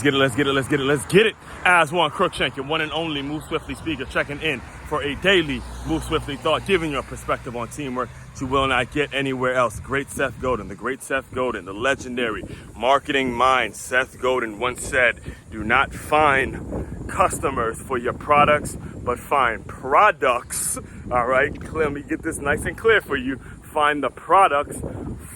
Let's get it. Aswand, Cruickshank, your one and only Move Swiftly speaker, checking in for a daily Move Swiftly thought, giving you a perspective on teamwork you will not get anywhere else. Great Seth Godin, the legendary marketing mind. Seth Godin once said, do not find customers for your products, but find products. All right, let me get this nice and clear for you. Find the products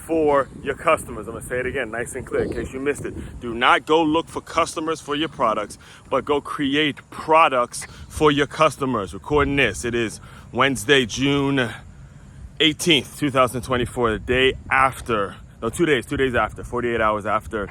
for your customers. I'm gonna say it again, nice and clear in case you missed it. Do not go look for customers for your products, but go create products for your customers. Recording this, it is Wednesday, June 18th, 2024, the day after, no, 2 days after, 48 hours after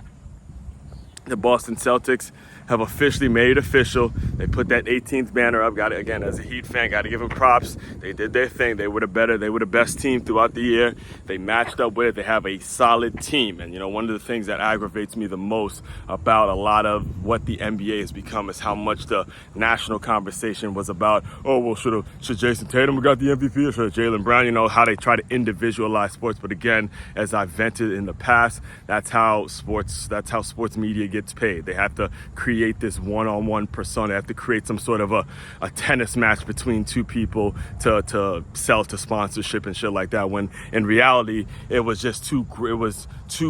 the Boston Celtics have officially made it official. They put that 18th banner up. Got it again, as a Heat fan, got to give them props. They did their thing. They were the best team throughout the year. They matched up with it. They have a solid team. And you know, one of the things that aggravates me the most about a lot of what the NBA has become is how much the national conversation was about, oh well, should Jason Tatum have got the MVP or should Jaylen Brown? You know, how they try to individualize sports. But again, as I've vented in the past, that's how sports media gets paid. They have to create this one-on-one persona. They have to create some sort of a tennis match between two people to sell to sponsorship and shit like that, when in reality it was two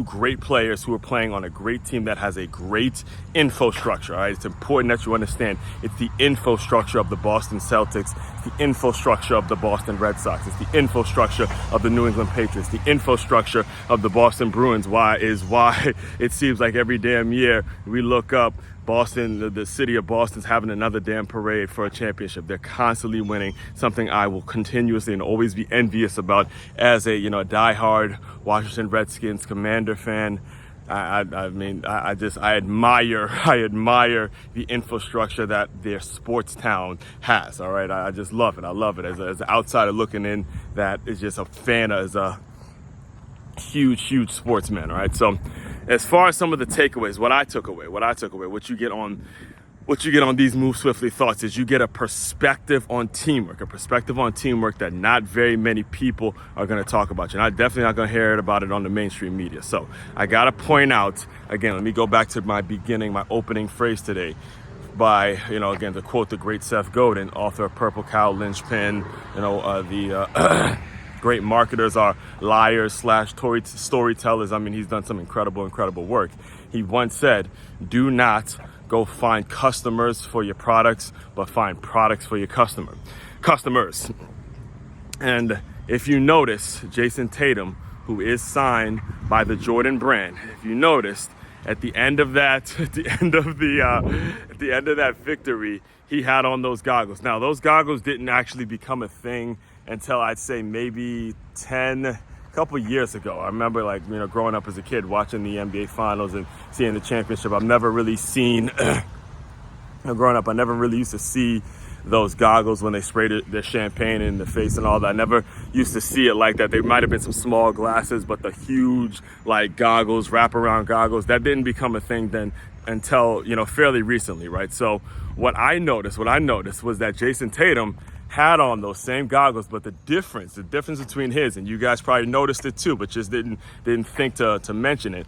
great players who were playing on a great team that has a great infrastructure. All right, it's important that you understand it's the infrastructure of the Boston Celtics, it's the infrastructure of the Boston Red Sox, it's the infrastructure of the New England Patriots, the infrastructure of the Boston Bruins. Why it seems like every damn year we look up, Boston, the city of Boston's having another damn parade for a championship. They're constantly winning, something I will continuously and always be envious about as a diehard Washington Redskins Commander fan. I admire the infrastructure that their sports town has. All right, I just love it. I love it as an outsider looking in. That is just a fan, as a huge sportsman. All right, so as far as some of the takeaways, what I took away, what you get on these Move Swiftly thoughts is you get a perspective on teamwork that not very many people are going to talk about. You're definitely not going to hear about it on the mainstream media. So I got to point out, again, let me go back to my opening phrase today, by, again, to quote the great Seth Godin, author of Purple Cow, Linchpin, the great marketers are liars / storytellers. I mean, he's done some incredible work. He once said, do not go find customers for your products, but find products for your customers. And if you notice, Jason Tatum, who is signed by the Jordan brand, if you noticed, at the end of that victory, he had on those goggles. Now, those goggles didn't actually become a thing until I'd say maybe a couple years ago. I remember, growing up as a kid, watching the NBA Finals and seeing the championship. I've never really seen, growing up, I never really used to see those goggles when they sprayed their champagne in the face and all that. I never used to see it like that. There might have been some small glasses, but the huge, goggles, wraparound goggles, that didn't become a thing then until, fairly recently, right? So what I noticed was that Jason Tatum had on those same goggles, but the difference between his, and you guys probably noticed it too, but just didn't think to mention it,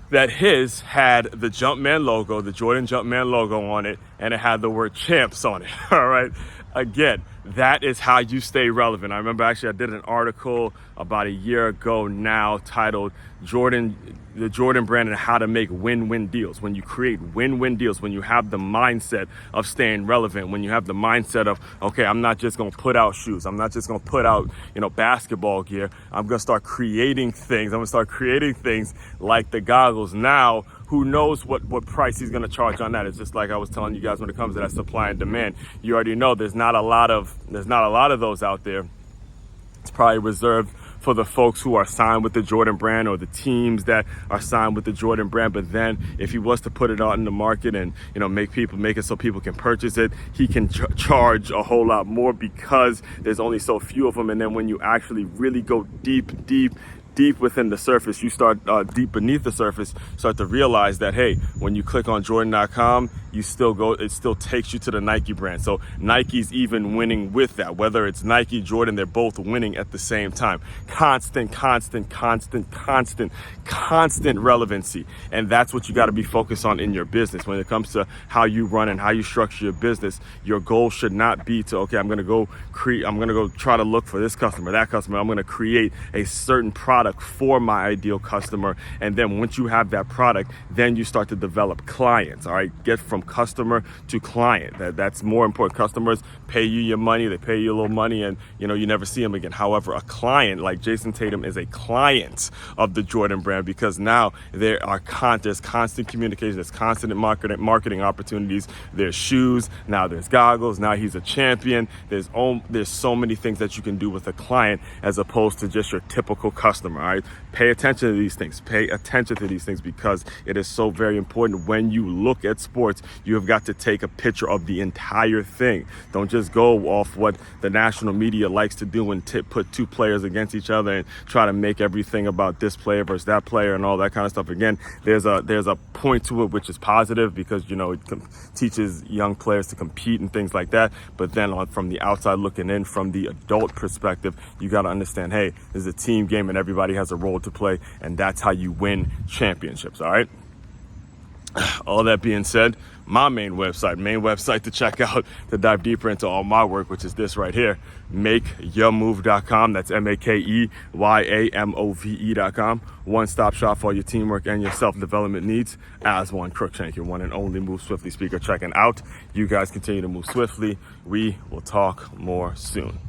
that his had the Jumpman logo, the Jordan Jumpman logo on it, and it had the word champs on it. All right. Again, that is how you stay relevant. I remember actually I did an article about a year ago now titled the Jordan brand and how to make win-win deals. When you create win-win deals, when you have the mindset of staying relevant, when you have the mindset of, okay, I'm not just going to put out shoes. I'm not just going to put out, basketball gear. I'm going to start creating things. I'm going to start creating things like the goggles. Now, who knows what price he's going to charge on that? It's just like I was telling you guys when it comes to that supply and demand. You already know there's not a lot of those out there. It's probably reserved for the folks who are signed with the Jordan brand or the teams that are signed with the Jordan brand. But then if he was to put it out in the market and, make it so people can purchase it, he can charge a whole lot more because there's only so few of them. And then when you actually really go deep deep within the surface, you start deep beneath the surface, start to realize that, hey, when you click on Jordan.com, it still takes you to the Nike brand. So Nike's even winning with that. Whether it's Nike, Jordan, they're both winning at the same time. Constant relevancy. And that's what you got to be focused on in your business. When it comes to how you run and how you structure your business, your goal should not be to, okay, I'm going to go try to look for this customer, that customer. I'm going to create a certain product for my ideal customer. And then once you have that product, then you start to develop clients. All right. Get from customer to client. That's more important. Customers pay you your money. They pay you a little money and, you never see them again. However, a client like Jason Tatum is a client of the Jordan brand, because now there's constant communication. There's constant marketing opportunities. There's shoes. Now there's goggles. Now he's a champion. There's so many things that you can do with a client as opposed to just your typical customer. All right. Pay attention to these things. Pay attention to these things because it is so very important. When you look at sports, you have got to take a picture of the entire thing. Don't just go off what the national media likes to do and put two players against each other and try to make everything about this player versus that player and all that kind of stuff. Again, there's a point to it which is positive because, it teaches young players to compete and things like that. But then from the outside looking in, from the adult perspective, you got to understand, hey, this is a team game and everybody has a role to play, and that's how you win championships. All right. All that being said, my main website to check out, to dive deeper into all my work, which is this right here, makeyourmove.com. That's MAKEYAMOVE.com. One-stop shop for all your teamwork and your self-development needs. Aswand Cruickshank, your one and only Move Swiftly speaker, checking out. You guys continue to move swiftly. We will talk more soon.